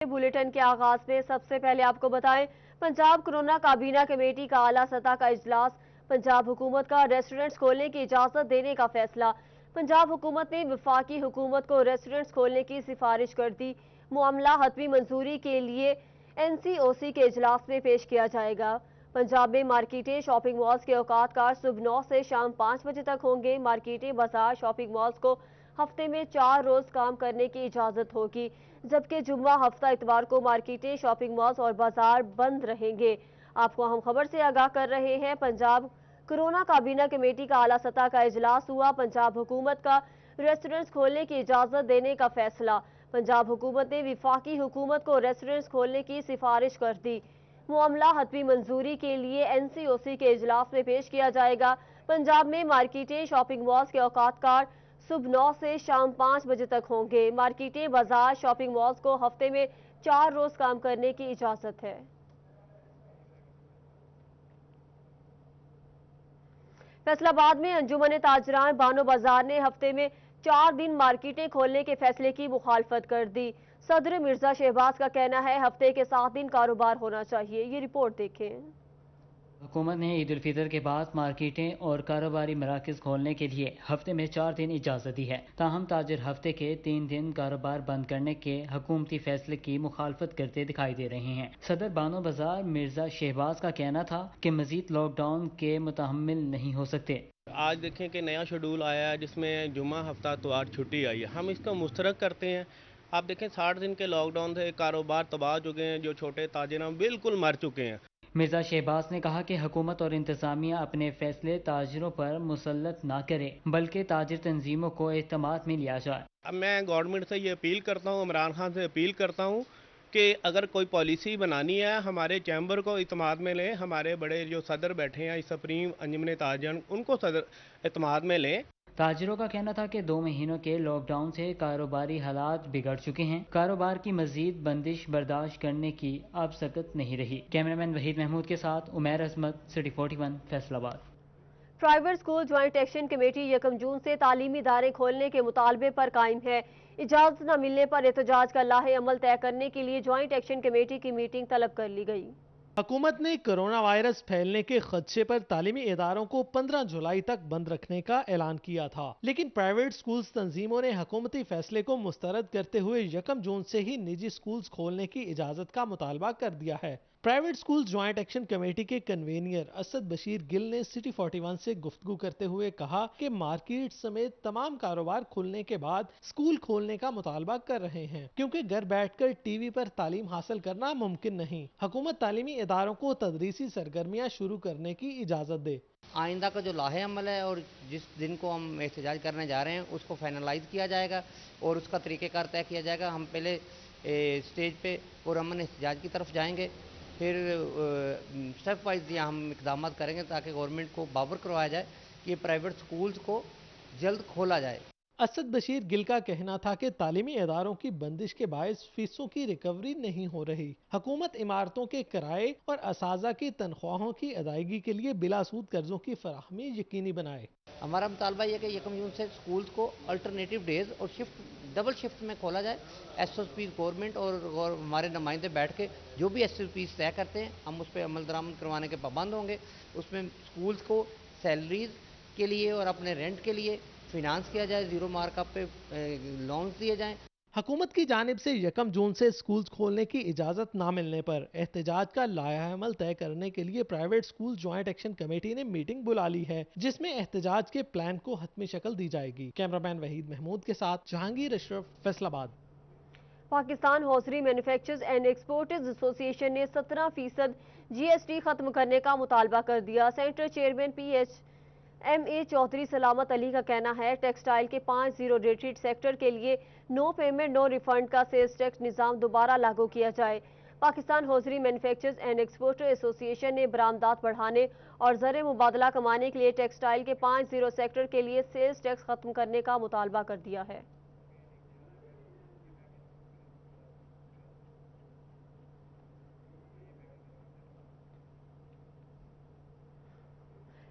Bulletin के आगाज में सबसे पहले आपको बताएं, पंजाब कोरोना काबीना कमेटी का आला सतह का इजलास। पंजाब हुकूमत का रेस्टोरेंट्स खोलने की इजाजत देने का फैसला। पंजाब हुकूमत ने वफाकी हुकूमत को रेस्टोरेंट्स खोलने की सिफारिश कर दी। मामला हतमी मंजूरी के लिए NCOC के इजलास में पेश किया जाएगा। पंजाब में मार्केटें, शॉपिंग मॉल्स के औकात कार सुबह 9 से शाम 5 बजे तक होंगे। मार्केटें, बाजार, शॉपिंग मॉल्स को हफ्ते में 4 रोज काम करने की इजाजत होगी, जबकि जुम्मा, हफ्ता, इतवार को मार्केटें, शॉपिंग मॉल्स और बाजार बंद रहेंगे। आपको हम खबर से आगाह कर रहे हैं, पंजाब कोरोना काबीना कमेटी का आला सतह का इजलास हुआ। पंजाब हुकूमत का रेस्टोरेंट्स खोलने की इजाजत देने का फैसला। पंजाब हुकूमत ने वफाकी हुकूमत को रेस्टोरेंट्स खोलने की सिफारिश कर दी। मामला हतमी मंजूरी के लिए NCOC के इजलास में पेश किया जाएगा। पंजाब में मार्केटें, शॉपिंग मॉल्स के औकात कार सुबह 9 से शाम 5 बजे तक होंगे। मार्केटें, बाजार, शॉपिंग मॉल्स को हफ्ते में 4 रोज काम करने की इजाजत है। फैसलाबाद में अंजुमन ताजरान बानो बाजार ने हफ्ते में 4 दिन मार्केटें खोलने के फैसले की मुखालफत कर दी। सदर मिर्जा शहबाज का कहना है, हफ्ते के 7 दिन कारोबार होना चाहिए। ये रिपोर्ट देखें। हुकूमत ने ईद उल फितर के बाद मार्केटें और कारोबारी मराकज़ खोलने के लिए हफ्ते में 4 दिन इजाज़त दी है। ताहम ताजिर हफ्ते के 3 दिन कारोबार बंद करने के हुकूमती फैसले की मुखालफत करते दिखाई दे रहे हैं। सदर बानो बाजार मिर्जा शहबाज का कहना था कि मजीद लॉकडाउन के मुतहम्मिल नहीं हो सकते। आज देखें कि नया शेड्यूल आया है जिसमें जुम्मा, हफ्ता, इतवार छुट्टी आई है। हम इसको मुस्तरक करते हैं। आप देखें 60 दिन के लॉकडाउन से कारोबार तबाह हो चुके हैं, जो छोटे ताजिर हैं बिल्कुल मर चुके हैं। मिर्जा शहबाज ने कहा कि हुकूमत और इंतजामिया अपने फैसले ताजिरों पर मुसल्लत ना करे, बल्कि ताजिर तंजीमों को एतमाद में लिया जाए। अब मैं गवर्नमेंट से ये अपील करता हूँ, इमरान खान से अपील करता हूँ कि अगर कोई पॉलिसी बनानी है हमारे चैम्बर को इत्माद में लें। हमारे बड़े जो सदर बैठे हैं सुप्रीम अंजुमन ताजिरान, उनको सदर इत्माद में लें। ताजिरों का कहना था कि 2 महीनों के लॉकडाउन से कारोबारी हालात बिगड़ चुके हैं। कारोबार की मजीद बंदिश बर्दाश्त करने की अब सकत नहीं रही। कैमरामैन वहीद महमूद के साथ Umair Azmat, city 41, Faisalabad. Private school joint action committee 1 जून से तालीमी इदारे खोलने के मुतालबे पर कायम है। इजाजत न मिलने पर एहतजाज का लाहे अमल तय करने के लिए ज्वाइंट एक्शन कमेटी की मीटिंग तलब कर ली गई। हुकूमत ने कोरोना वायरस फैलने के खदशे पर तालीमी इदारों को 15 जुलाई तक बंद रखने का ऐलान किया था, लेकिन प्राइवेट स्कूल्स तंजीमों ने हुकूमती फैसले को मुस्तरद करते हुए 1 जून से ही निजी स्कूल्स खोलने की इजाजत का मुतालबा कर दिया है। Private school joint action committee के कन्वीनियर असद बशीर गिल ने सिटी 41 से गुफ्तगू करते हुए कहा कि मार्केट समेत तमाम कारोबार खुलने के बाद स्कूल खोलने का मुतालबा कर रहे हैं, क्योंकि घर बैठकर टीवी पर तालीम हासिल करना मुमकिन नहीं। हुकूमत तालीमी इदारों को तदरीसी सरगर्मियां शुरू करने की इजाजत दे। आइंदा का जो लाहे अमल है और जिस दिन को हम एहतजाज करने जा रहे हैं उसको फाइनलाइज किया जाएगा और उसका तरीक़ेकार तय किया जाएगा। हम पहले स्टेज पे पुरअमन एहतजाज की तरफ जाएंगे, फिर स्टेप वाइज यहाँ हम इकदाम करेंगे ताकि गवर्नमेंट को बावर करवाया जाए कि प्राइवेट स्कूल्स को जल्द खोला जाए। असद बशीर गिल का कहना था कि तालीमी इदारों की बंदिश के बायस फीसों की रिकवरी नहीं हो रही। हुकूमत इमारतों के किराए और असाजा की तनख्वाहों की अदायगी के लिए बिलासूद कर्जों की फराहमी यकीनी बनाए। हमारा मुतालबा यह कि 1 जून से स्कूल्स को अल्टरनेटिव डेज और डबल शिफ्ट में खोला जाए। SOP गवर्नमेंट और हमारे नुमाइंदे बैठ के जो भी SOP तय करते हैं हम उस पर अमल दरामद करवाने के पाबंद होंगे। उसमें स्कूल्स को सैलरीज के लिए और अपने रेंट के लिए फिनांस किया जाए, जीरो मार्कअप पे लोन्स दिए जाएं। हुकूमत की जानिब से 1 जून से स्कूल खोलने की इजाजत न मिलने पर एहतजाज का लाया अमल तय करने के लिए private school joint action committee ने मीटिंग बुला ली है, जिसमें एहतजाज के प्लान को हतमी शक्ल दी जाएगी। कैमरामैन वहीद महमूद के साथ Jahangir Ashraf, Faisalabad. Pakistan hosiery manufacturers and exporters association ने 17% GST खत्म करने का मुतालबा कर दिया। सेंटर चेयरमैन PHMA चौधरी सलामत अली का कहना है, टेक्सटाइल के 5 रेटेड सेक्टर के लिए नो पेमेंट नो रिफंड का सेल्स टैक्स निज़ाम दोबारा लागू किया जाए। Pakistan hosiery manufacturers and exporter association ने बरामदात बढ़ाने और ज़र मुबादला कमाने के लिए टेक्सटाइल के 5 सेक्टर के लिए सेल्स टैक्स खत्म करने का मुतालबा कर दिया है।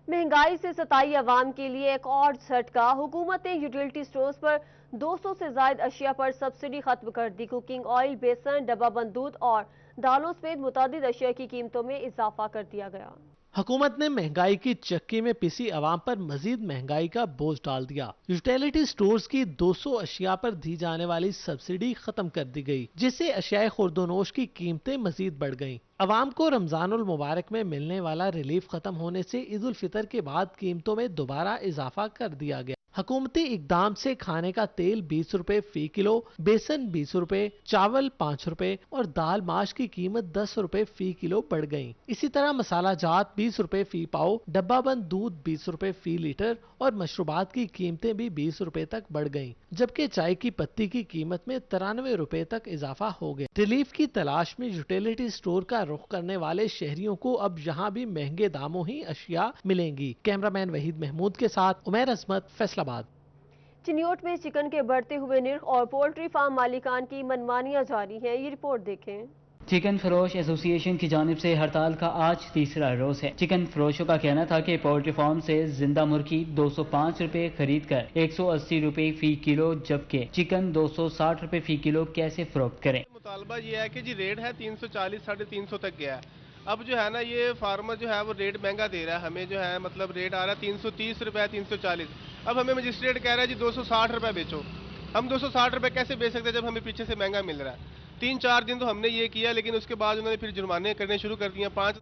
महंगाई से सताई अवाम के लिए एक और झटका। हुकूमत ने यूटिलिटी स्टोर्स पर 200 से ज्यादा अशिया पर सब्सिडी खत्म कर दी। कुकिंग ऑयल, बेसन, डब्बाबंद दूध और दालों समेत मुतादिद अशिया की कीमतों में इजाफा कर दिया गया। हुकूमत ने महंगाई की चक्की में पिसी अवाम पर मजीद महंगाई का बोझ डाल दिया। यूटिलिटी स्टोर्स की 200 अशिया पर दी जाने वाली सब्सिडी खत्म कर दी गई, जिससे अशियाए खुर्दोनोश की कीमतें मजीद बढ़ गईं। अवाम को रमजानुल मुबारक में मिलने वाला रिलीफ खत्म होने से ईद उल फितर के बाद कीमतों में दोबारा इजाफा कर दिया गया। हुकूमती इकदाम से खाने का तेल 20 रुपए फी किलो, बेसन 20 रुपए, चावल 5 रुपए और दाल माश की कीमत 10 रुपए फी किलो बढ़ गई। इसी तरह मसाला जात 20 रुपए फी पाव, डब्बाबंद दूध 20 रुपए फी लीटर और मशरूबात की कीमतें भी 20 रुपए तक बढ़ गईं, जबकि चाय की पत्ती की कीमत में 93 रुपए तक इजाफा हो गया। रिलीफ की तलाश में यूटिलिटी स्टोर का रुख करने वाले शहरियों को अब यहाँ भी महंगे दामों ही अशिया मिलेंगी। कैमरामैन वहीद महमूद के साथ उमैर अजमत, फैसलाबाद। चिन्योट में चिकन के बढ़ते हुए निर्ख और पोल्ट्री फार्म मालिकान की मनमानियां जारी हैं। ये रिपोर्ट देखें। चिकन फरोश एसोसिएशन की जानिब से हड़ताल का आज तीसरा रोज है। चिकन फरोशों का कहना था कि पोल्ट्री फार्म से जिंदा मुर्गी 205 रुपए खरीद कर 180 रुपए फी किलो, जबकि चिकन 260 रुपए फी किलो कैसे फरोख्त करें। मुतालबा ये है कि जी रेट है 340 350 तक गया है। अब जो है ना ये फार्मर जो है वो रेट महंगा दे रहा है हमें, जो है मतलब रेट आ रहा है 330 रुपए 340। अब हमें मजिस्ट्रेट कह रहा है जी 260 रुपए बेचो। हम 260 रुपए कैसे बेच सकते हैं जब हमें पीछे से महंगा मिल रहा है। 3-4 दिन तो हमने ये किया, लेकिन उसके बाद उन्होंने फिर जुर्माने करने शुरू कर दिए। 5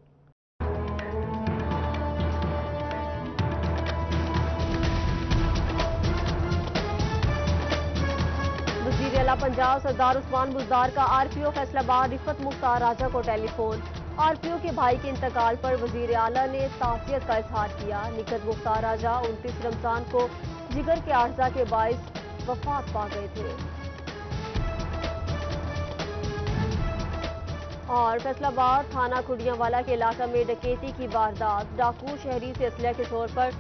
वज़ीर आला पंजाब सरदार उस्मान बुज़दार का आरपीओ फैसलाबाद रिफत मुख्तार राजा को टेलीफोन। आरपीओ के भाई के इंतकाल पर वज़ीर आला ने ताज़ियत का इजहार किया। निकत मुख्तार राजा 29 रमजान को जिगर के आर्जा के बाइस वफात पा गए थे। और फैसलाबाद थाना खुडियांवाला के इलाका में डकैती की वारदात। डाकू शहरी से असलह के तौर पर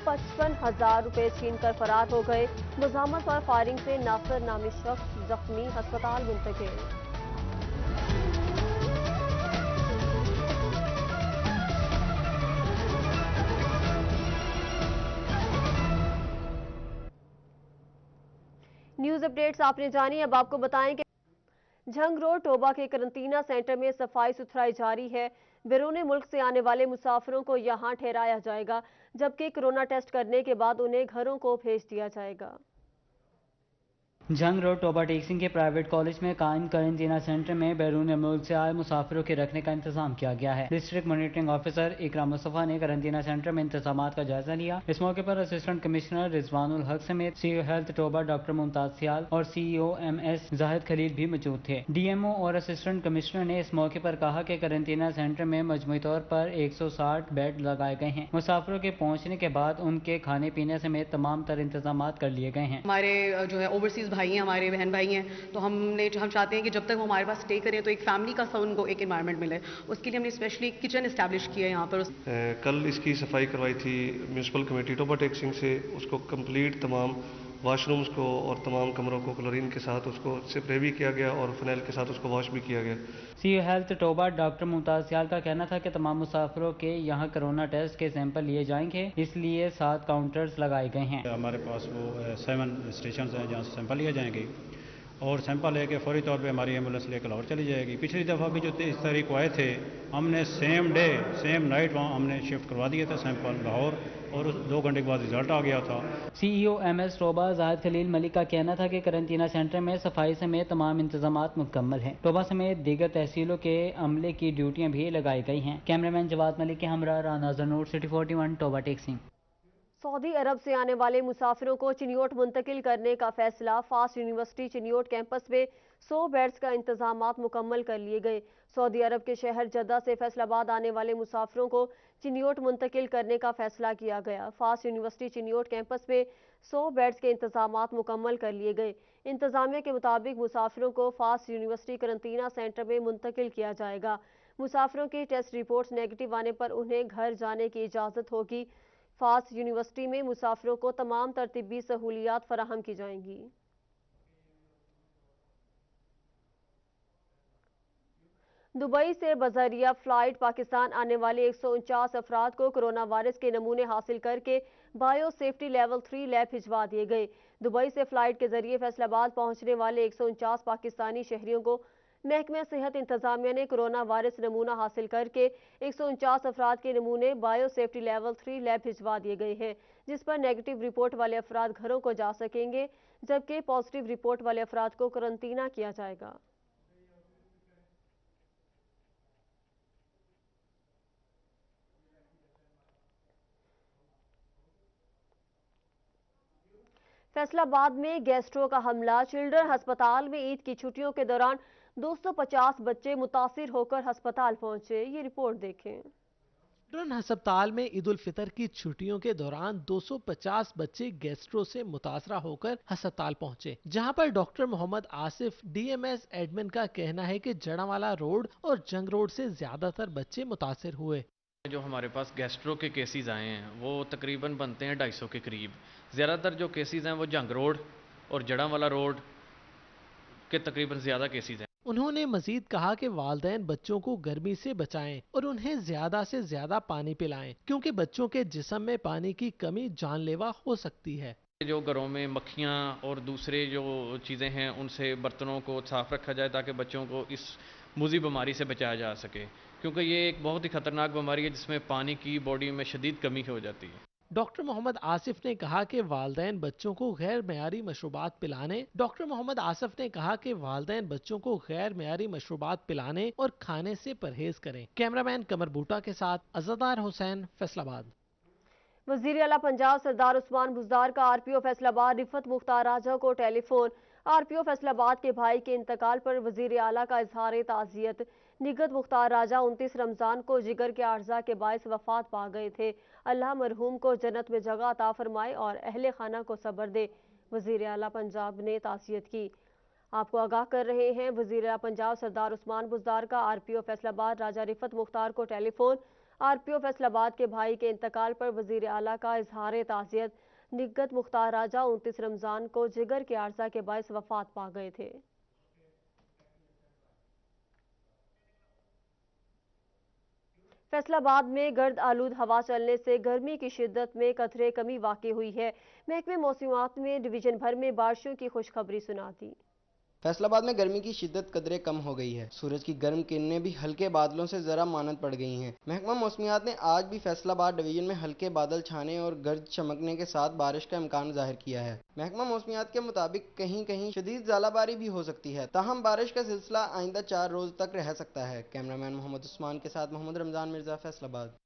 55,000 रुपए छीन कर फरार हो गए। मज़ामत और फायरिंग से नासिर नामी शख्स जख्मी, अस्पताल मुंतकिल। न्यूज अपडेट्स आपने जानी। अब आपको बताएं कि झंग रोड टोबा के करंटीना सेंटर में सफाई सुथराई जारी है। बैरून मुल्क से आने वाले मुसाफिरों को यहां ठहराया जाएगा, जबकि कोरोना टेस्ट करने के बाद उन्हें घरों को भेज दिया जाएगा। जंग रोड टोबा टेक सिंह के प्राइवेट कॉलेज में कायम करंटीना सेंटर में बैरून मुल्क से आए मुसाफिरों के रखने का इंतजाम किया गया है। डिस्ट्रिक्ट मॉनिटरिंग ऑफिसर इकराम मुस्तफा ने करंटीना सेंटर में इंतजाम का जायजा लिया। इस मौके पर असिस्टेंट कमिश्नर रिजवानुल हक समेत CEO health Toba doctor Mumtaz Sial और सीईओ एमएस जाहिद खलील भी मौजूद थे। डीएमओ और असिस्टेंट कमिश्नर ने इस मौके पर कहा कि करंटीना सेंटर में मजमूई तौर पर 160 बेड लगाए गए हैं। मुसाफिरों के पहुंचने के बाद उनके खाने पीने समेत तमाम तर इंतजाम कर लिए गए हैं। हमारे जो है ओवरसीज भाई हैं, हमारे बहन भाई हैं, तो हम चाहते हैं कि जब तक वो हमारे पास स्टे करें तो एक फैमिली का सा उनको एक एनवायरनमेंट मिले। उसके लिए हमने स्पेशली किचन इस्टेब्लिश किया है यहाँ पर। कल इसकी सफाई करवाई थी म्यूनसिपल कमेटी टोबा टेक सिंह से। उसको कंप्लीट तमाम वाशरूम्स को और तमाम कमरों को क्लोरीन के साथ उसको स्प्रे भी किया गया और फिनाइल के साथ उसको वॉश भी किया गया। CEO health Toba doctor Mumtaz Sial का कहना था कि तमाम मुसाफिरों के यहाँ कोरोना टेस्ट के सैंपल लिए जाएंगे, इसलिए 7 काउंटर्स लगाए गए हैं। हमारे पास वो 7 स्टेशन हैं जहाँ से सैंपल लिए जाएंगे और सैंपल लेके फौरी तौर पे हमारी एम्बुलेंस लेकर लाहौर चली जाएगी। पिछली दफ़ा भी जो 23 तारीख को आए थे, हमने सेम डे सेम नाइट वहाँ हमने शिफ्ट करवा दिए थे सैंपल लाहौर, और 2 घंटे के बाद रिजल्ट आ गया था। सीईओ एमएस टोबा जाहिद खलील मलिक का कहना था कि करंटीना सेंटर में सफाई समेत तमाम इंतजामात मुकम्मल हैं। टोबा समेत दीगर तहसीलों के अमले की ड्यूटियाँ भी लगाई गई हैं। कैमरामैन जवाद मलिक के हमरा राना ज़नूर, सिटी 41, टोबा टेक सिंह। सऊदी अरब से आने वाले मुसाफिरों को चिन्योट मुंतकिल करने का फैसला। फास्ट यूनिवर्सिटी चिन्योट कैंपस में 100 बेड्स का इंतजामात मुकम्मल कर लिए गए। सऊदी अरब के शहर जद्दा से फैसलाबाद आने वाले मुसाफिरों को चिन्योट मुंतकिल करने का फैसला किया गया। फास्ट यूनिवर्सिटी चिन्योट कैंपस में 100 बेड्स के इंतजामात मुकम्मल कर लिए गए। इंतजामिया के मुताबिक मुसाफिरों को फास्ट यूनिवर्सिटी करंटीना सेंटर में मुंतकिल किया जाएगा। मुसाफिरों की टेस्ट रिपोर्ट्स नेगेटिव आने पर उन्हें घर जाने की इजाज़त होगी। फास्ट यूनिवर्सिटी में मुसाफिरों को तमाम तरतीबी सहूलियात फराहम की जाएंगी। दुबई से बजरिया फ्लाइट पाकिस्तान आने वाले 149 अफराद को कोरोना वायरस के नमूने हासिल करके बायो सेफ्टी लेवल 3 लैब भिजवा दिए गए। दुबई से फ्लाइट के जरिए फैसलाबाद पहुंचने वाले 149 पाकिस्तानी शहरियों को महकमा सेहत इंतजामिया ने कोरोना वायरस नमूना हासिल करके 149 अफराद के नमूने बायो सेफ्टी लेवल 3 लैब भिजवा दिए गए हैं, जिस पर नेगेटिव रिपोर्ट वाले अफराद घरों को जा सकेंगे, जबकि पॉजिटिव रिपोर्ट वाले अफराद को क्वारंटीना किया जाएगा। फैसलाबाद में गैस्ट्रो का हमला। चिल्ड्रन अस्पताल में ईद की छुट्टियों के दौरान 250 बच्चे मुतासिर होकर अस्पताल पहुंचे। ये रिपोर्ट देखें। चिल्ड्रन अस्पताल में ईद उल फितर की छुट्टियों के दौरान 250 बच्चे गैस्ट्रो से मुतासरा होकर अस्पताल पहुंचे, जहां पर doctor Mohammad Asif DMS admin का कहना है कि जड़ावाला रोड और जंग रोड से ज्यादातर बच्चे मुतासिर हुए। जो हमारे पास गैस्ट्रो के केसेस आए हैं वो तकरीबन बनते हैं 250 के करीब। ज़्यादातर जो केसेस हैं वो जंग रोड और जड़ावाला रोड के तकरीबन ज़्यादा केसेस हैं। उन्होंने मजीद कहा कि वालिदैन बच्चों को गर्मी से बचाएं और उन्हें ज्यादा से ज्यादा पानी पिलाएं, क्योंकि बच्चों के जिस्म में पानी की कमी जानलेवा हो सकती है। जो घरों में मक्खियाँ और दूसरे जो चीज़ें हैं उनसे बर्तनों को साफ रखा जाए ताकि बच्चों को इस मुज़ी बीमारी से बचाया जा सके, क्योंकि ये एक बहुत ही ख़तरनाक बीमारी है जिसमें पानी की बॉडी में शदीद कमी हो जाती है। डॉक्टर मोहम्मद आसिफ ने कहा कि वालिदैन बच्चों को गैर मयारी मशरूबात पिलाने डॉक्टर मोहम्मद आसिफ ने कहा कि वालिदैन बच्चों को गैर मयारी मशरूबात पिलाने और खाने से परहेज करें। कैमरामैन कमर बूटा के साथ अज़दार हुसैन, फैसलाबाद। वज़ीर आला पंजाब सरदार उस्मान बुज़दार का आरपीओ फैसलाबाद रिफत मुख्तार राजा को टेलीफोन। आरपीओ फैसलाबाद के भाई के इंतकाल पर वज़ीर आला का इजहार ताज़ियत। निगत मुख्तार राजा 29 रमज़ान को जिगर के आर्जा के बायस वफात पा गए थे। अल्लाह मरहूम को जन्नत में जगह अता फरमाए और अहले खाना को सब्र दे, वज़ीर आला पंजाब ने ताज़ियत की। आपको आगाह कर रहे हैं, वज़ीर आला पंजाब सरदार उस्मान बुज़दार का आरपीओ फैसलाबाद राजा रिफत मुख्तार को टेलीफोन। आरपीओ फैसलाबाद के भाई के इंतकाल पर वज़ीर आला का इजहार ताज़ियत। निगत मुख्तार राजा 29 रमज़ान को जिगर के आर्जा के बायस वफात पा गए थे। फैसलाबाद में गर्द आलूद हवा चलने से गर्मी की शिद्दत में कतरे कमी वाक़ई हुई है। महकमे मौसमियात में डिवीजन भर में बारिशों की खुशखबरी सुना दी। फैसलाबाद में गर्मी की शिद्दत कदरे कम हो गई है। सूरज की गर्म किरणें भी हल्के बादलों से जरा मानद पड़ गई हैं। महकमा मौसमियात ने आज भी फैसलाबाद डिवीजन में हल्के बादल छाने और गर्द चमकने के साथ बारिश का इम्कान जाहिर किया है। महकमा मौसमियात के मुताबिक कहीं कहीं शदीद ज़ालाबारी भी हो सकती है, ताहम बारिश का सिलसिला आइंदा 4 रोज तक रह सकता है। कैमरामैन मोहम्मद उस्मान के साथ मोहम्मद रमजान मिर्जा, फैसलाबाद।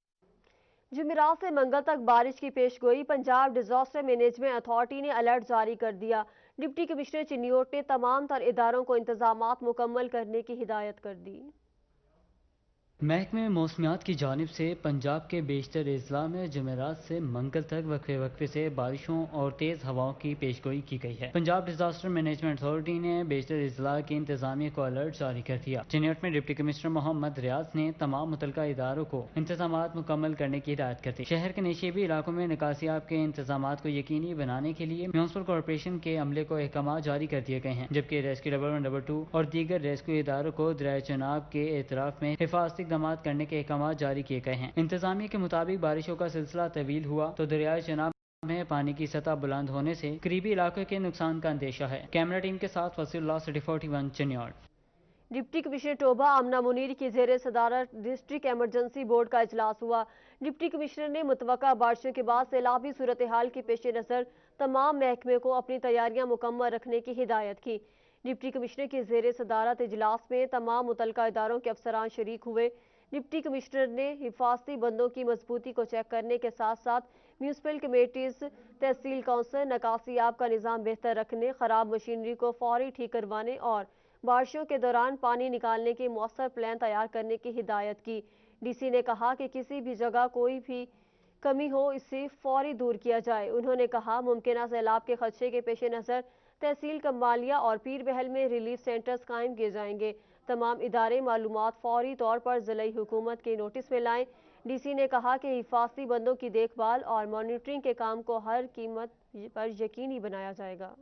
जुमेरात से मंगल तक बारिश की पेशगोई। पंजाब डिजास्टर मैनेजमेंट अथॉरिटी ने अलर्ट जारी कर दिया। डिप्टी कमिश्नर चिन्नियोट ने तमाम तर इदारों को इंतजामात मुकम्मल करने की हिदायत कर दी। महकमे मौसमियात की जानिब से पंजाब के बेशतर अजला में जुमेरात से मंगल तक वक्फे वक्फे से बारिशों और तेज़ हवाओं की पेशगोई की गई है। पंजाब डिजास्टर मैनेजमेंट अथॉरिटी ने बेशतर अजला की इंतजामिया को अलर्ट जारी कर दिया। चिन्नियोट में डिप्टी कमिश्नर मोहम्मद रियाज ने तमाम मुतलका इदारों को इंतजामात मुकम्मल करने की हिदायत कर दी। शहर के निशेबी इलाकों में निकासियाब के इंतजामात को यकीनी बनाने के लिए म्यूनसिपल कॉरपोरेशन के अमले को अहकाम जारी कर दिए गए हैं, जबकि रेस्क्यू डबल 1 डबल 2 और दीगर रेस्क्यू इदारों को दरिया चनाब के एतराफ में हिफाजती इक़दामात करने के अहकाम जारी किए गए हैं। इंतजामिया के मुताबिक बारिशों का सिलसिला तवील हुआ तो दरिया चनाब में पानी की सतह बुलंद होने से करीबी इलाकों के नुकसान का अंदेशा है। कैमरा टीम के साथ Wasiullah, city 41, Chiniot. Deputy commissioner Toba Amna Munir की ज़ेर सदारत डिस्ट्रिक्ट एमरजेंसी बोर्ड का इजलास हुआ। डिप्टी कमिश्नर ने मुतवक्का बारिशों के बाद सैलाबी सूरत हाल के पेश नज़र तमाम महकमे को अपनी तैयारियां मुकम्मल रखने की हिदायत की। डिप्टी कमिश्नर की ज़ेर सदारत इजलास में तमाम मुतलका इदारों के अफसरान शरीक हुए। डिप्टी कमिश्नर ने हिफाजती बंदों की मजबूती को चेक करने के साथ साथ म्यूनसिपल कमेटीज़, तहसील काउंसिल, नकासियाब का निज़ाम बेहतर रखने, ख़राब मशीनरी को फौरी ठीक करवाने और बारिशों के दौरान पानी निकालने के मौसर प्लान तैयार करने की हिदायत की। डीसी ने कहा कि किसी भी जगह कोई भी कमी हो इसे फौरी दूर किया जाए। उन्होंने कहा मुमकिन सैलाब के खदशे के पेश नज़र तहसील कमालिया और पीर बहल में रिलीफ सेंटर्स कायम किए जाएंगे। तमाम इदारे मालूमात फौरी तौर पर ज़िला हुकूमत के नोटिस में लाएं। डीसी ने कहा कि हिफाजती बंदों की देखभाल और मॉनिटरिंग के काम को हर कीमत पर यकीनी बनाया जाएगा।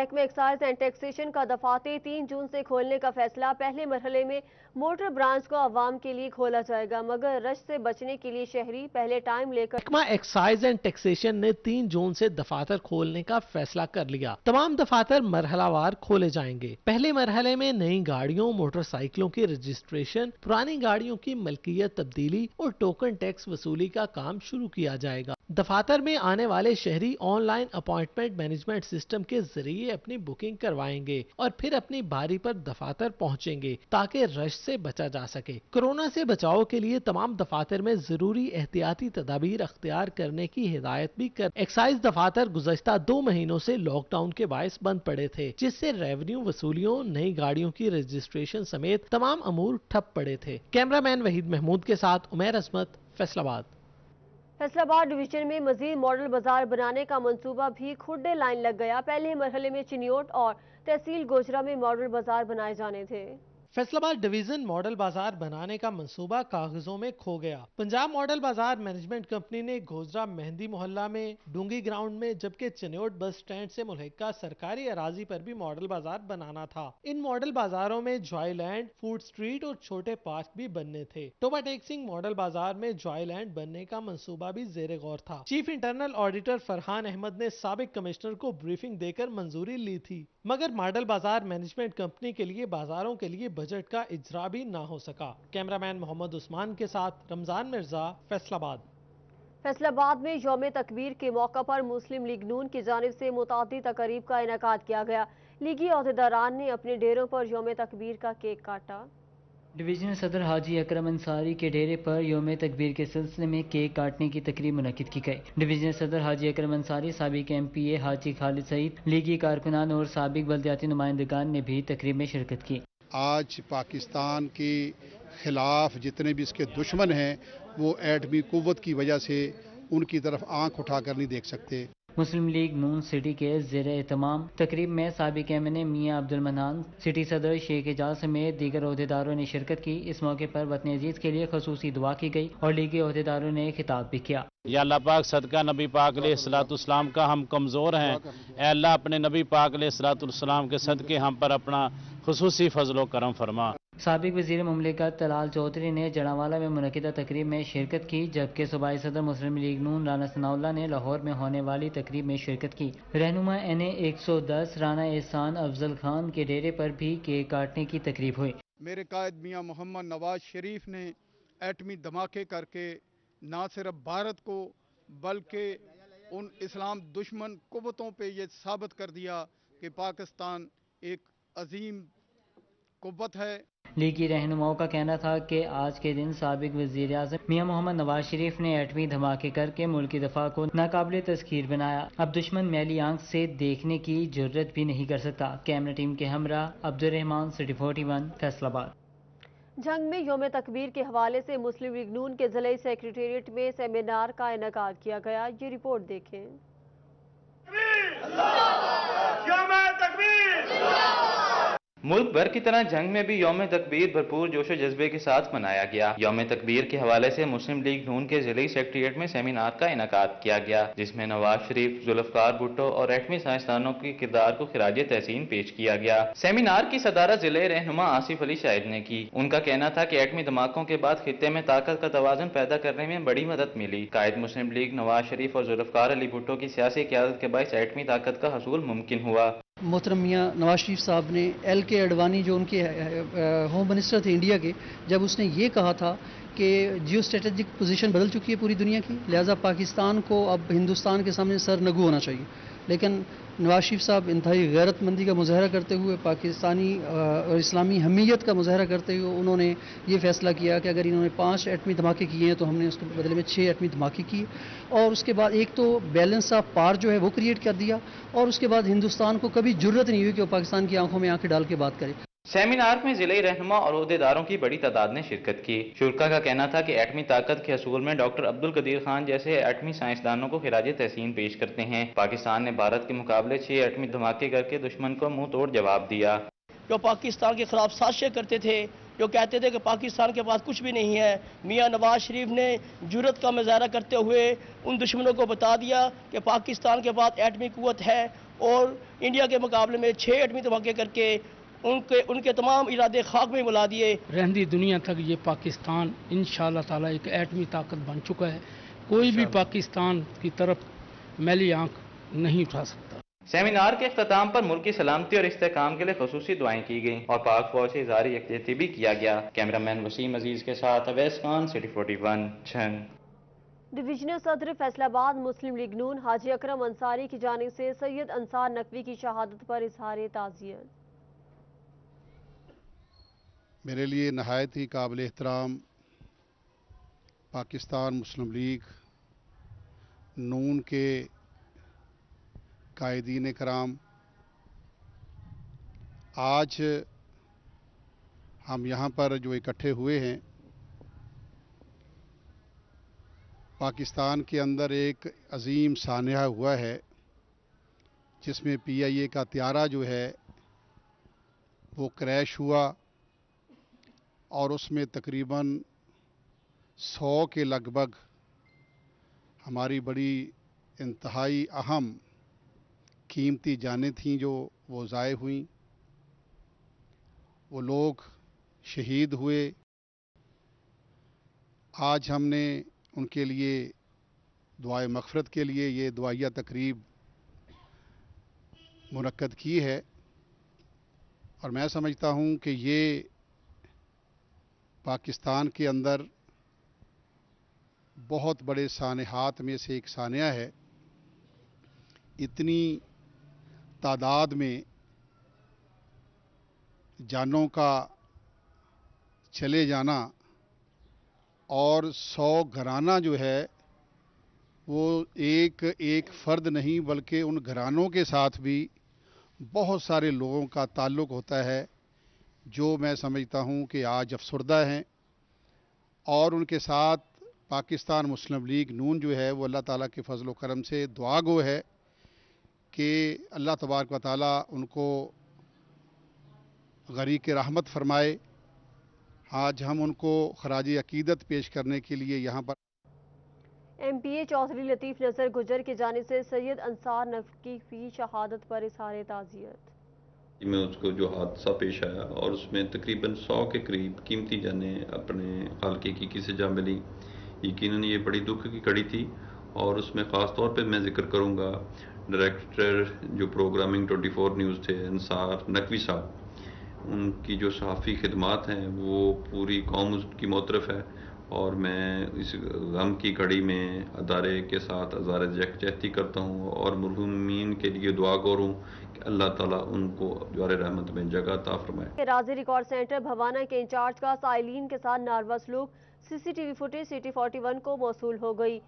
محکمہ ایکسائز اینڈ ٹیکسیشن کا دفاتر 3 جون سے کھولنے کا فیصلہ۔ پہلے مرحلے میں موٹر برانچ کو عوام کے لیے کھولا جائے گا، مگر رش سے بچنے کے لیے شہری پہلے ٹائم لے کر محکمہ ایکسائز اینڈ ٹیکسیشن نے 3 جون سے دفاتر کھولنے کا فیصلہ کر لیا۔ تمام دفاتر مرحلہ وار کھولے جائیں گے۔ پہلے مرحلے میں نئی گاڑیوں، موٹر سائیکلوں کی رجسٹریشن، پرانی گاڑیوں کی ملکیت تبدیلی اور ٹوکن ٹیکس وصولی کا کام شروع کیا جائے گا۔ دفاتر میں آنے والے شہری on line appointment management system کے ذریعے اپنی بکنگ کروائیں گے اور پھر اپنی باری پر دفاتر پہنچیں گے تاکہ رش سے بچا جا سکے۔ کورونا سے بچاؤ کے لیے تمام دفاتر میں ضروری احتیاطی تدابیر اختیار کرنے کی ہدایت بھی کر۔ ایکسائز دفاتر گزشتہ 2 مہینوں سے لاک ڈاؤن کے باعث بند پڑے تھے، جس سے ریونیو وصولیوں، نئی گاڑیوں کی رجسٹریشن سمیت تمام امور ٹھپ پڑے تھے۔ کیمرہ مین وحید محمود کے ساتھ عمیر عصمت، فیصل آباد۔ فیصل آباد ڈویژن میں مزید ماڈل بازار بنانے کا منصوبہ بھی کھڈے لائن لگ گیا۔ پہلے مرحلے میں چنیوٹ اور تحصیل گوجرا میں ماڈل بازار بنائے جانے تھے۔ فیصل آباد ڈویژن ماڈل بازار بنانے کا منصوبہ کاغذوں میں کھو گیا۔ پنجاب ماڈل بازار مینجمنٹ کمپنی نے گوجرا مہندی محلہ میں، ڈونگی گراؤنڈ میں، جبکہ چنیوٹ بس سٹینڈ سے ملحقہ سرکاری اراضی پر بھی ماڈل بازار بنانا تھا۔ ان ماڈل بازاروں میں جوائے لینڈ، فوڈ سٹریٹ اور چھوٹے پارک بھی بننے تھے۔ ٹوبا ٹیک سنگھ ماڈل بازار میں جوائے لینڈ بننے کا منصوبہ بھی زیر غور تھا۔ Chief internal auditor Farhan Ahmed نے سابق کمشنر کو بریفنگ دے کر منظوری لی تھی، مگر ماڈل بازار مینجمنٹ کمپنی کے لیے بازاروں کے لیے بجٹ کا اجرا بھی نہ ہو سکا۔ کیمرہ مین محمد عثمان کے ساتھ رمضان مرزا، فیصل آباد۔ فیصل آباد میں یوم تکبیر کے موقع پر مسلم لیگ نون کی جانب سے متعدد تقریب کا انعقاد کیا گیا۔ لیگی عہدیداران نے اپنے ڈیروں پر یوم تکبیر کا کیک کاٹا۔ ڈویژن صدر حاجی اکرم انصاری کے ڈیرے پر یوم تکبیر کے سلسلے میں کیک کاٹنے کی تقریب منعقد کی گئی۔ ڈویژن صدر حاجی اکرم انصاری، سابق ایم پی اے حاجی خالد سعید، لیگی کارکنان اور سابق بلدیاتی نمائندگان نے بھی تقریب میں شرکت کی۔ آج پاکستان کے خلاف جتنے بھی اس کے دشمن ہیں وہ ایٹمی قوت کی وجہ سے ان کی طرف آنکھ اٹھا کر نہیں دیکھ سکتے۔ مسلم لیگ نون سٹی کے زیر اہتمام تقریب میں سابق ایم این اے میاں عبد المنان، سٹی صدر شیخ اعجاز سمیت دیگر عہدیداروں نے شرکت کی۔ اس موقع پر وطن عزیز کے لیے خصوصی دعا کی گئی اور لیگی عہدیداروں نے خطاب بھی کیا۔ یا اللہ پاک، صدقہ نبی پاک علیہ الصلوۃ والسلام کا ہم کمزور ہیں، اے اللہ اپنے نبی پاک علیہ الصلوۃ والسلام کے صدقے ہم پر اپنا خصوصی فضل و کرم فرما۔ سابق وزیر مملکت طلال چودھری نے جڑاوالا میں منعقدہ تقریب میں شرکت کی، جبکہ صوبائی صدر مسلم لیگ نون رانا ثناء اللہ نے لاہور میں ہونے والی تقریب میں شرکت کی۔ رہنما این اے 110 رانا احسان افضل خان کے ڈیرے پر بھی کیک کاٹنے کی تقریب ہوئی۔ میرے قائد میاں محمد نواز شریف نے ایٹمی دھماکے کر کے نہ صرف بھارت کو بلکہ ان اسلام دشمن قوتوں پہ یہ ثابت کر دیا کہ پاکستان ایک عظیم قوت ہے۔ لیگی رہنماؤں کا کہنا تھا کہ آج کے دن سابق وزیر اعظم میاں محمد نواز شریف نے ایٹمی دھماکے کر کے ملکی دفاع کو ناقابل تذکیر بنایا۔ اب دشمن میلی آنکھ سے دیکھنے کی جرت بھی نہیں کر سکتا۔ کیمرہ ٹیم کے ہمراہ عبد الرحمان، سٹی 41، فیصل آباد۔ جنگ میں یوم تکبیر کے حوالے سے مسلم لیگ نون کے ضلعی سیکریٹریٹ میں سیمینار کا انعقاد کیا گیا۔ یہ رپورٹ دیکھیں۔ ملک بھر کی طرح جنگ میں بھی یوم تکبیر بھرپور جوش و جذبے کے ساتھ منایا گیا۔ یوم تکبیر کے حوالے سے مسلم لیگ نون کے ضلعی سیکریٹریٹ میں سیمینار کا انعقاد کیا گیا، جس میں نواز شریف، ذوالفقار بھٹو اور ایٹمی سائنسدانوں کے کردار کو خراج تحسین پیش کیا گیا۔ سیمینار کی صدارت ضلعی رہنما آصف علی شاہد نے کی۔ ان کا کہنا تھا کہ ایٹمی دھماکوں کے بعد خطے میں طاقت کا توازن پیدا کرنے میں بڑی مدد ملی۔ قائد مسلم لیگ نواز شریف اور ذوالفقار علی بھٹو کی سیاسی قیادت کے باعث ایٹمی طاقت کا حصول ممکن ہوا۔ محترم میاں نواز شریف صاحب نے ایل کے اڈوانی جو ان کے ہوم منسٹر تھے انڈیا کے، جب اس نے یہ کہا تھا کہ جیو اسٹریٹجک پوزیشن بدل چکی ہے پوری دنیا کی، لہٰذا پاکستان کو اب ہندوستان کے سامنے سر نگو ہونا چاہیے، لیکن نواز شریف صاحب انتہائی غیرت مندی کا مظاہرہ کرتے ہوئے، پاکستانی اور اسلامی حمیت کا مظاہرہ کرتے ہوئے انہوں نے یہ فیصلہ کیا کہ اگر انہوں نے 5 ایٹمی دھماکے کیے ہیں تو ہم نے اس کے بدلے میں 6 ایٹمی دھماکے کیے، اور اس کے بعد ایک تو بیلنس آف پار جو ہے وہ کریٹ کر دیا، اور اس کے بعد ہندوستان کو کبھی جرت نہیں ہوئی کہ وہ پاکستان کی آنکھوں میں آنکھیں ڈال کے بات کرے۔ سیمینار میں ضلعی رہنما اور عہدیداروں کی بڑی تعداد نے شرکت کی۔ شرکا کا کہنا تھا کہ ایٹمی طاقت کے حصول میں ڈاکٹر عبدالقدیر خان جیسے ایٹمی سائنسدانوں کو خراج تحسین پیش کرتے ہیں۔ پاکستان نے بھارت کے مقابلے 6 ایٹمی دھماکے کر کے دشمن کو منہ توڑ جواب دیا۔ جو پاکستان کے خلاف سازشیں کرتے تھے، جو کہتے تھے کہ پاکستان کے پاس کچھ بھی نہیں ہے، میاں نواز شریف نے جرت کا مظاہرہ کرتے ہوئے ان دشمنوں کو بتا دیا کہ پاکستان کے پاس ایٹمی قوت ہے اور इंडिया के मुकाबले में 6 एटमी धमाके करके उनके तमाम इरादे खाक में मिला दिए। रहंदी दुनिया तक ये पाकिस्तान इंशाअल्लाह ताला एक एटमी ताकत बन चुका है। कोई भी पाकिस्तान की तरफ मैली आंख नहीं उठा सकता। सेमिनार के अख्ताम पर मुल्क की सलामती और इस्तेहकाम के लिए खसूसी दुआएं की गईं और पाक फौज से इज़हार यकजहती भी किया गया। कैमरामैन वसीम अजीज के साथ अवैस खान, सिटी 41 झंग। डिवीजनल सदर फैसलाबाद मुस्लिम लीग नून हाजी अकरम अंसारी की जानिब से सैयद अंसार नकवी की शहादत पर इजहार ताज़ियत। मेरे लिए नहायत ही काबिल एहतराम पाकिस्तान मुस्लिम लीग नून के कायदीन कराम, आज हम यहाँ पर जो इकट्ठे हुए हैं, पाकिस्तान के अंदर एक अजीम सानहा हुआ है जिसमें PIA का त्यारा जो है वो क्रैश हुआ और उसमें तकरीबन 100 के लगभग हमारी बड़ी इंतहाई अहम कीमती जानें थीं जो वो ज़ाय हुई। वो लोग शहीद हुए। आज हमने उनके लिए दुआए मग़फ़िरत के लिए ये दुआया तकरीब मुनक्कद की है और मैं समझता हूँ कि ये पाकिस्तान के अंदर बहुत बड़े सानहात में से एक सानहा है। इतनी तादाद में जानों का चले जाना और 100 घराना जो है वो एक फ़र्द नहीं बल्कि उन घरानों के साथ भी बहुत सारे लोगों का ताल्लुक़ होता है जो मैं समझता हूँ कि आज अफसरदा हैं और उनके साथ पाकिस्तान मुस्लिम लीग नून जो है वो अल्लाह ताला के फजल व करम से दुआ गो है कि अल्लाह तबारक व तआला उनको गरीक रहमत फरमाए। आज हम उनको खराज अकीदत पेश करने के लिए यहाँ पर MPA चौधरी लतीफ़ नज़र गुजर की जानिब से सैयद अंसार नकवी की शहादत पर इज़हार ताज़ियत। में उसको जो हादसा पेश आया और उसमें तकरीबन 100 के करीब कीमती जानें अपने हल्के की किसी जा मिली, यकीनन ये बड़ी दुख की कड़ी थी और उसमें ख़ास तौर पे मैं जिक्र करूँगा डायरेक्टर जो प्रोग्रामिंग 24 न्यूज़ थे अंसार नकवी साहब, उनकी जो सहाफ़ी खिदमात हैं वो पूरी कौम उसकी मोतरफ़ है और मैं इस गम की घड़ी में अदारे के साथ अज़ार यकजहती करता हूँ और मरहूमीन के लिए दुआ करूँ कि अल्लाह ताला उनको ज्वार रहमत में जगह अता फरमाए। राजी रिकॉर्ड सेंटर भवाना के इंचार्ज का साइलिन के साथ नारवा सलूक, CCTV फुटेज सिटी 41 को मौसूल हो गई।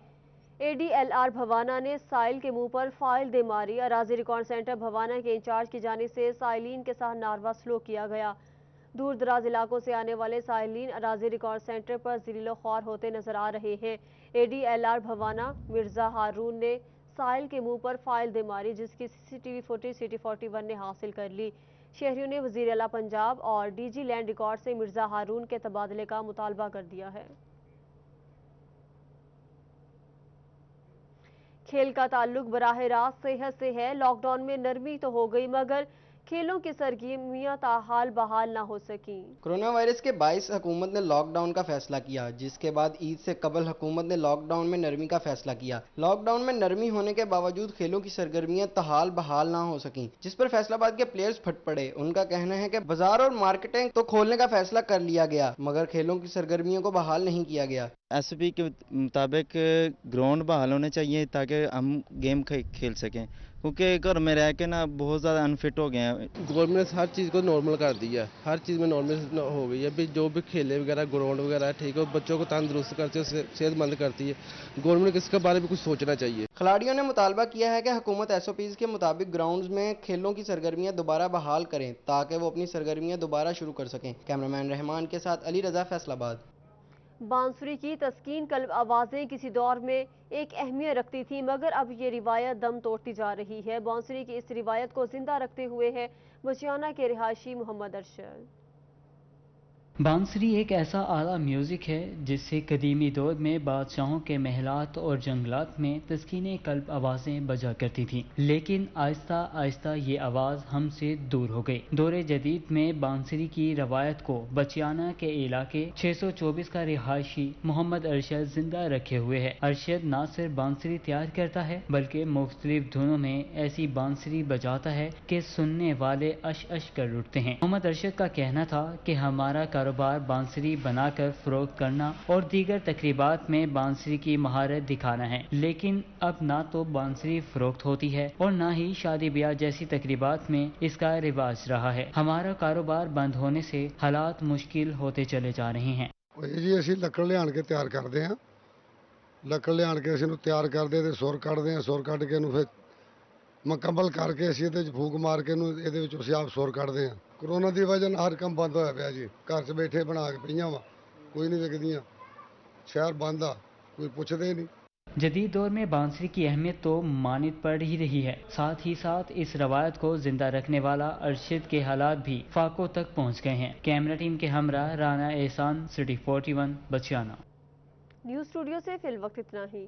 ADLR भवाना ने साइल के मुंह पर फाइल दे मारी। राजी रिकॉर्ड सेंटर भवाना के इंचार्ज की जानिब से साइलिन के साथ नारवा सलूक किया गया। दूर दराज इलाकों से आने वाले साइलिन अराजी रिकॉर्ड सेंटर पर ज़लीलो ख्वार होते नजर आ रहे हैं। ADLR भवाना मिर्ज़ा हारून ने साइल के मुंह पर फाइल दे मारी जिसकी CCTV फुटेज सिटी 41 ने हासिल कर ली। शहरियों ने वज़ीर आला पंजाब और DG लैंड रिकॉर्ड से मिर्ज़ा हारून के तबादले का मुतालबा कर दिया है। खेल का ताल्लुक बराह रास्त सेहत से है। लॉकडाउन में नरमी तो हो गई मगर खेलों की सरगर्मियां ताहाल बहाल ना हो सकी। कोरोना वायरस के 22 हुकूमत ने लॉकडाउन का फैसला किया, जिसके बाद ईद से कबल हुकूमत ने लॉकडाउन में नरमी का फैसला किया। लॉकडाउन में नरमी होने के बावजूद खेलों की सरगर्मियां ताहाल बहाल ना हो सकी, जिस पर फैसलाबाद के प्लेयर्स फट पड़े। उनका कहना है कि बाजार और मार्केटिंग तो खोलने का फैसला कर लिया गया मगर खेलों की सरगर्मियों को बहाल नहीं किया गया। SOP के मुताबिक ग्राउंड बहाल होने चाहिए ताकि हम गेम खेल सकें, क्योंकि घर में रह के ना बहुत ज़्यादा अनफिट हो गए हैं। गवर्नमेंट ने हर चीज़ को नॉर्मल कर दिया, हर चीज़ में नॉर्मल हो गई है। भी जो भी खेले वगैरह ग्राउंड वगैरह ठीक है, बच्चों को तंदुरुस्त करती है, सेहतमंद करती है। गवर्नमेंट को इसके बारे में कुछ सोचना चाहिए। खिलाड़ियों ने मुतालबा किया है कि हुकूमत SOPs के मुताबिक ग्राउंड्स में खेलों की सरगर्मियां दोबारा बहाल करें ताकि वो अपनी सरगर्मियां दोबारा शुरू कर सकें। कैमरामैन रहमान के साथ अली रजा, फैसलाबाद। बांसुरी की तस्कीन कल्ब आवाज़ें किसी दौर में एक अहमियत रखती थी मगर अब ये रिवायत दम तोड़ती जा रही है। बांसुरी की इस रिवायत को जिंदा रखते हुए है बचियाना के रिहायशी मोहम्मद अरशद। बांसुरी एक ऐसा आला म्यूजिक है जिससे कदीमी दौर में बादशाहों के महलात और जंगलात में तस्कीने कल्ब आवाज़ें बजा करती थीं, लेकिन आहिस्ता आहिस्ता ये आवाज़ हमसे दूर हो गई। दौरे जदीद में बांसुरी की रवायत को बचियाना के इलाके 624 का रिहायशी मोहम्मद अरशद जिंदा रखे हुए है। अरशद न सिर्फ बांसुरी तैयार करता है बल्कि मुख्तलिफ धुनों में ऐसी बांसुरी बजाता है कि सुनने वाले अश अश कर उठते हैं। मोहम्मद अरशद का कहना था कि हमारा कारोबार बांसुरी बनाकर फरोख्त करना और दीगर तकरीबात में बांसुरी की महारत दिखाना है, लेकिन अब ना तो बांसुरी फरोख्त होती है और ना ही शादी ब्याह जैसी तकरीबात में इसका रिवाज रहा है। हमारा कारोबार बंद होने से हालात मुश्किल होते चले जा रहे हैं। जी ਅਸੀਂ ਲੱਕੜ ਲਿਆਣ ਕੇ ਤਿਆਰ ਕਰਦੇ ਹਾਂ, ਲੱਕੜ ਲਿਆਣ ਕੇ ਅਸੀਂ ਨੂੰ ਤਿਆਰ ਕਰਦੇ ਤੇ ਸੁਰ ਕੱਢਦੇ ਹਾਂ, ਸੁਰ ਕੱਢ ਕੇ ਇਹਨੂੰ ਫਿਰ ਮੁਕੰਮਲ ਕਰਕੇ ਅਸੀਂ ਇਹਦੇ 'ਚ ਫੂਕ ਮਾਰ ਕੇ ਇਹਨੂੰ ਇਹਦੇ ਵਿੱਚ ਅਸੀਂ ਆਪ ਸੁਰ ਕੱਢਦੇ ਹਾਂ। कोरोना की वजह ਨਾਲ हर काम बंद होया पिया जी, घर च बैठे बना के पईयां वा, कोई नहीं विकदियां, शहर बंद आ, कोई पुछदे ही नहीं। जदीद दौर में बांसुरी की अहमियत तो मानित पड़ ही रही है, साथ ही साथ इस रवायत को जिंदा रखने वाला अरशद के हालात भी फाकों तक पहुंच गए हैं। कैमरा टीम के हमरा राना एहसान, सिटी 41 बचियाना। न्यूज़ स्टूडियो से फिल वक्त इतना ही।